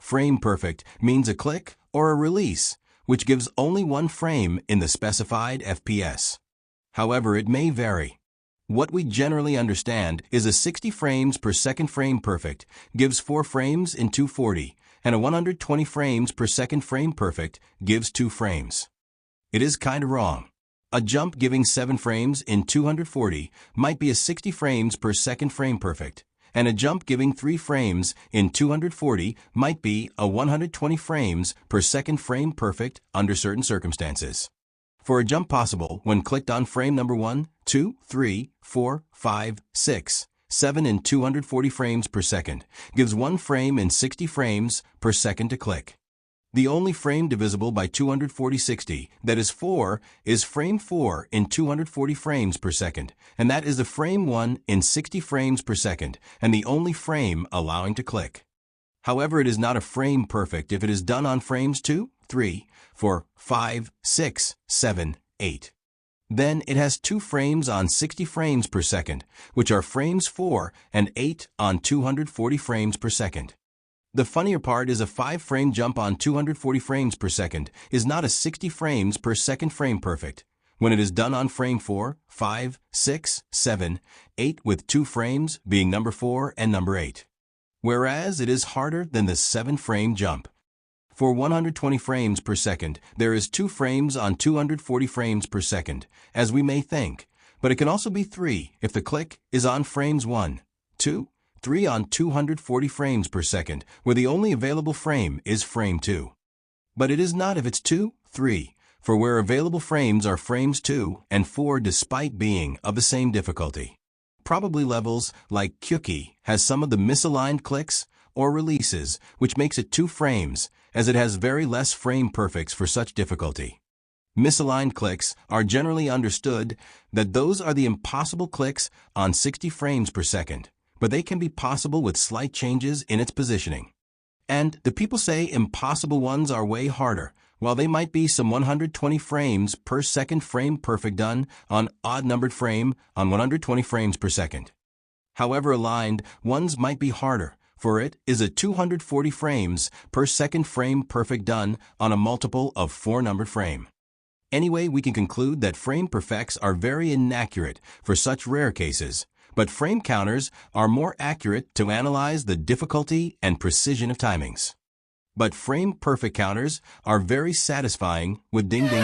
frame perfect means a click or a release, which gives only one frame in the specified FPS. However, it may vary. What we generally understand is a 60 frames per second frame perfect gives 4 frames in 240, and a 120 frames per second frame perfect gives 2 frames. It is kinda wrong. A jump giving 7 frames in 240 might be a 60 frames per second frame perfect, and a jump giving 3 frames in 240 might be a 120 frames per second frame perfect under certain circumstances. For a jump possible when clicked on frame number 1, 2, 3, 4, 5, 6, 7 in 240 frames per second gives 1 frame in 60 frames per second to click. The only frame divisible by 240/60, that is 4, is frame 4 in 240 frames per second, and that is the frame 1 in 60 frames per second, and the only frame allowing to click. However, it is not a frame perfect if it is done on frames 2, 3, 4, 5, 6, 7, 8. Then it has 2 frames on 60 frames per second, which are frames 4 and 8 on 240 frames per second. The funnier part is a 5-frame jump on 240 frames per second is not a 60 frames per second frame perfect when it is done on frame 4, 5, 6, 7, 8 with 2 frames being number 4 and number 8. Whereas it is harder than the 7-frame jump. For 120 frames per second, there is 2 frames on 240 frames per second, as we may think, but it can also be 3 if the click is on frames 1, 2, 3 on 240 frames per second, where the only available frame is frame 2. But it is not if it's 2, 3, for where available frames are frames 2 and 4 despite being of the same difficulty. Probably levels like Kyuki has some of the misaligned clicks or releases, which makes it 2 frames, as it has very less frame perfects for such difficulty. Misaligned clicks are generally understood that those are the impossible clicks on 60 frames per second, but they can be possible with slight changes in its positioning. And the people say impossible ones are way harder, while they might be some 120 frames per second frame perfect done on odd-numbered frame on 120 frames per second. However, aligned ones might be harder, for it is a 240 frames per second frame perfect done on a multiple of 4-numbered frame. Anyway, we can conclude that frame perfects are very inaccurate for such rare cases, but frame counters are more accurate to analyze the difficulty and precision of timings. But frame perfect counters are very satisfying with ding ding.